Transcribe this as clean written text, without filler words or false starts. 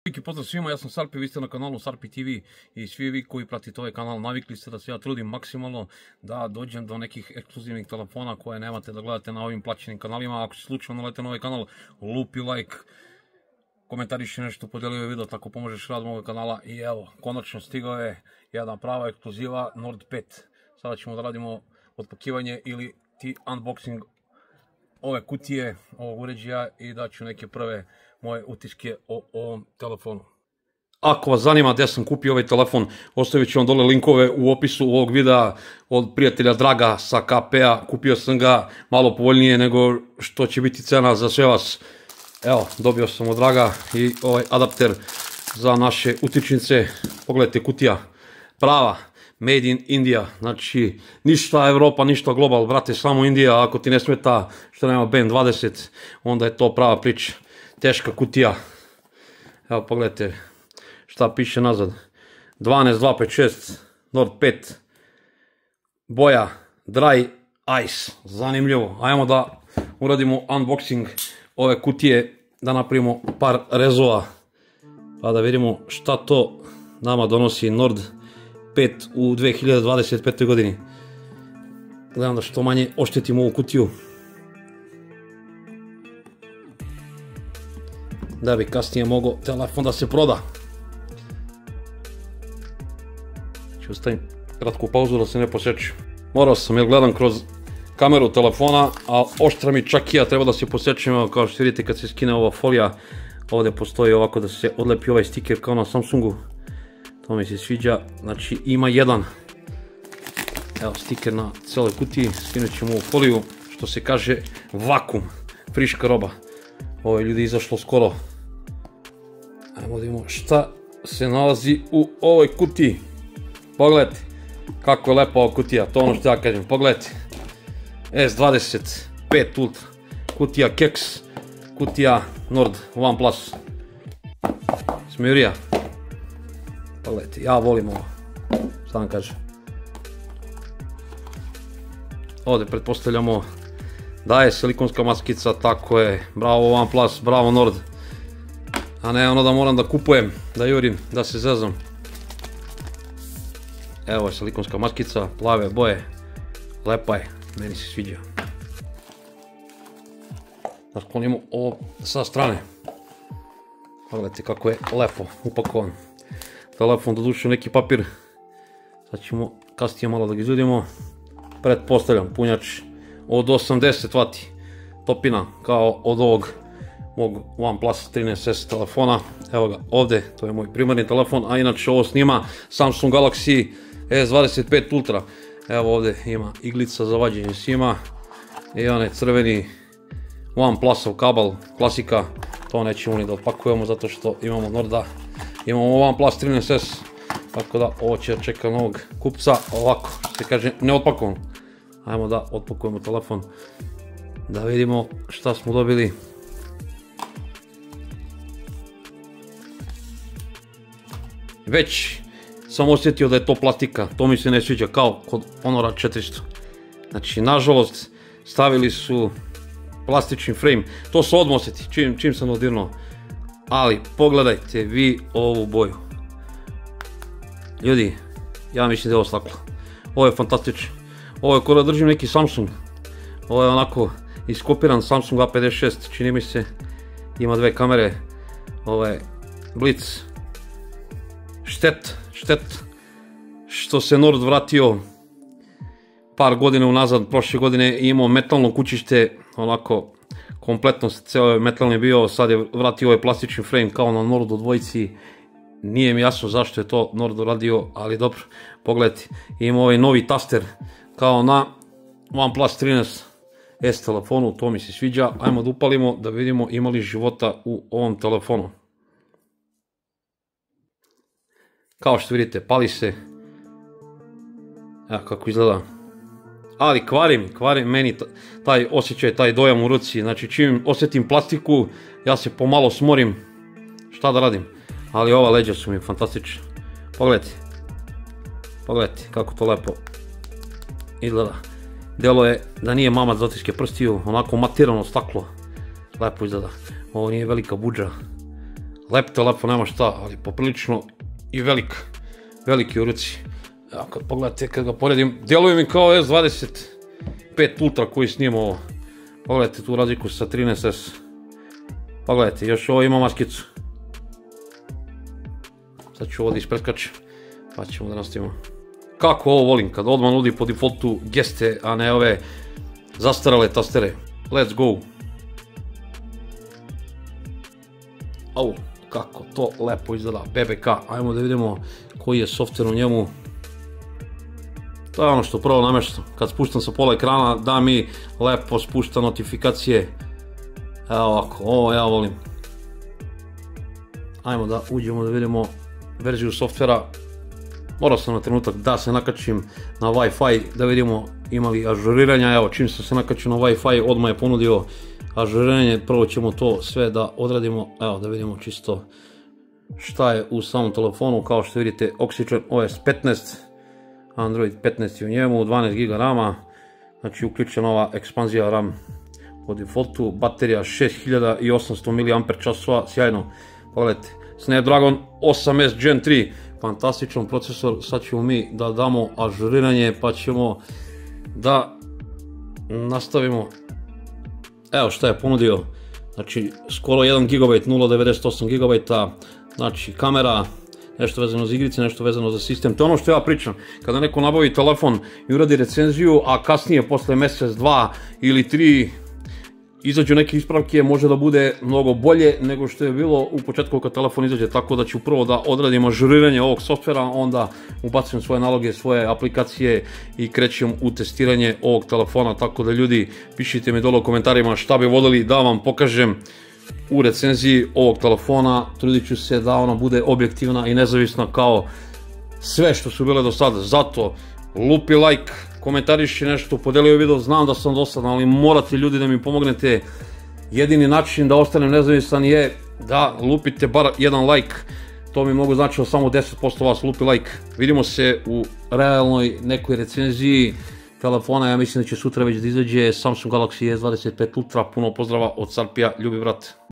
Veliki pozdrav svima, ja sam Sarpi, vi ste na kanalu Sarpi TV i svi vi koji pratite ovaj kanal navikli ste da se ja trudim maksimalno da dođem do nekih ekskluzivnih telefona koje nemate da gledate na ovim plaćenim kanalima. Ako se slučajno nalete na ovaj kanal, lupi like, komentariši nešto, podijeli ovaj video, tako pomožeš radom ovog kanala. I evo, konačno stigao je jedna prava ekskluziva Nord 5. Sada ćemo da radimo otpakivanje ili ti unboxing ove kutije, ovog uređaja i daću neke prve moje utiske o ovom telefonu. Ako vas zanima gdje sam kupio ovaj telefon, ostavit ću vam dole linkove u opisu ovog videa od prijatelja Draga sa KP-a. Kupio sam ga malo povoljnije nego što će biti cena za sve vas. Evo, dobio sam od Draga i ovaj adapter za naše utičnice. Pogledajte, kutija prava, made in India, znači ništa Evropa, ništa global, brate, samo Indija. Ako ti ne smeta što nema band 20, onda je to prava priča. Teška kutija. Evo, pogledajte šta piše nazad. 12256 Nord 5. Boja Dry Ice. Zanimljivo. Ajmo da uradimo unboxing ove kutije, da napravimo par rezova pa da vidimo šta to nama donosi Nord 5 u 2025. godini. Gledam da što manje oštetimo ovu kutiju, da bi kasnije mogao telefon da se proda. Ću ostavim kratku pauzu da se ne posjeću. Morao sam, jer gledam kroz kameru telefona, a oštra mi čak i ja treba da se posjećam. Kao što vidite, kad se skine ova folija, ovdje postoji ovako da se odlepi ovaj stiker kao na Samsungu. To mi se sviđa. Znači ima jedan, evo, stiker na cijeloj kutiji. Skinut ćemo ovu foliju, što se kaže vakum, friška roba. Ovo je, ljudi, izašlo skoro. Ajmo da vidimo šta se nalazi u ovoj kutiji. Pogledajte kako je lepa ova kutija, to je ono što ja kažem. Pogledajte, S25 Ultra, kutija keks, kutija Nord OnePlus. Smijurija. Pogledajte, ja volim ovo, šta vam kažem. Ovdje pretpostavljamo da je silikonska maskica, tako je. Bravo OnePlus, bravo Nord. A ne ono da moram da kupujem, da jurim, da se zezam. Evo je silikonska maskica, plave boje, lepa je, meni se sviđa. Nasklonimo ovo sa strane. Pogledajte kako je lepo upakovan. Telefon doduše neki papir, sad ćemo kasnije malo da ga izudimo. Pretpostavljam punjač od 80 W, topina kao od ovog mog OnePlus 13S telefona. Evo ga ovdje, to je moj primarni telefon, a inače ovo snima Samsung Galaxy S25 Ultra. Evo ovdje ima iglica za vađenje sima i onaj crveni OnePlusov kabel, klasika. To nećemo ni da opakujemo zato što imamo Norda, imamo OnePlus 13S, tako da ovo će čeka novog kupca ovako, što se kaže, neotpakovan. Ajmo da otpakujemo telefon, da vidimo šta smo dobili. Već sam osjetio da je to plastika, to mi se ne sviđa, kao kod Honora 400. Znači, nažalost, stavili su plastični frame, to se odmah osjeti čim sam dodirnuo. Ali pogledajte vi ovu boju. Ljudi, ja mislim da je ovo staklo. Ovo je fantastično. Ovo je kao da držim neki Samsung. Ovo je onako iskopiran Samsung A56, čini mi se. Ima dve kamere. Ovo je Blitz. Štet što se Nord vratio par godina unazad, prošle godine imao metalno kućište, onako kompletno ceo metalni je bio, sad je vratio ovaj plastični frame kao na Nordu dvojici. Nije mi jasno zašto je to Nord radio, ali dobro, pogledajte, ima ovaj novi taster kao na OnePlus 13S telefonu, to mi se sviđa. Ajmo da upalimo da vidimo ima li života u ovom telefonu. Kao što vidite, pali se. Evo kako izgleda. Ali kvari meni taj osjećaj, taj dojam u ruci. Znači čim osjetim plastiku, ja se pomalo smorim. Šta da radim? Ali ova leđa su mi fantastična. Pogledajte kako to lepo izgleda. Delo je da nije mamac dotiske prstiju, onako matirano staklo. Lepo izgleda. Ovo nije velika budža, Lep telefon, nema šta, ali poprilično i veliki u ruci. Evo kad pogledate, kad ga poredim, djeluje mi kao S25 Ultra koji snima ovo. Pogledajte tu razliku sa 13S. Pogledajte, još ovo ima maskicu. Sad ću ovo da ispreskačem, pa ćemo da nastavimo. Kako ovo volim, kad odmah nudi po defaultu geste, a ne ove zastarale tastere. Let's go! Au, kako to lepo izgleda, BBK. Ajmo da vidimo koji je softver u njemu. To je ono što prvo namještam. Kad spuštam sa pola ekrana, da mi lepo spušta notifikacije. Evo ovako, ovo ja volim. Ajmo da uđemo da vidimo verziju softvera. Morao sam na trenutak da se nakačim na Wi-Fi da vidimo ima li ažuriranja. Evo, čim sam se nakačio na Wi-Fi, odmah je ponudio ažuriranje. Prvo ćemo to sve da odradimo. Evo, da vidimo čisto šta je u samom telefonu. Kao što vidite, Oxygen OS 15, Android 15 u njemu, 12 GB rama. Znači, uključena ova ekspanzija RAM po defaultu. Baterija 6800 mAh, sjajno. Pogledajte, Snapdragon 8S Gen 3. Fantastičan procesor. Sad ćemo mi da damo ažuriranje pa ćemo da nastavimo. Evo šta je ponudio. Znači skoro 1 GB, 0,98 GB. Znači kamera, nešto vezano za igrice, nešto vezano za sistem. To je ono što ja pričam. Kada neko nabavi telefon i uradi recenziju, a kasnije posle mjesec, 2 ili 3 izađu neke ispravke, može da bude mnogo bolje nego što je bilo u početku kad telefon izađe, tako da ću prvo da odradim ažuriranje ovog softvera, onda ubacujem svoje naloge, svoje aplikacije i krećem u testiranje ovog telefona, tako da ljudi pišite mi dole u komentarima šta bi voljeli da vam pokažem u recenziji ovog telefona. Trudit ću se da ona bude objektivna i nezavisna kao sve što su bile do sada, zato lupi like, komentariši nešto, podelio video, znam da sam dosadan, ali morate ljudi da mi pomognete. Jedini način da ostanem nezavisan je da lupite bar jedan like, to mi mogu značiti samo 10% vas lupi like. Vidimo se u realnoj nekoj recenziji telefona, ja mislim da će sutra već da izađe Samsung Galaxy S25 Ultra. Puno pozdrava od Sarpija, ljubi brat.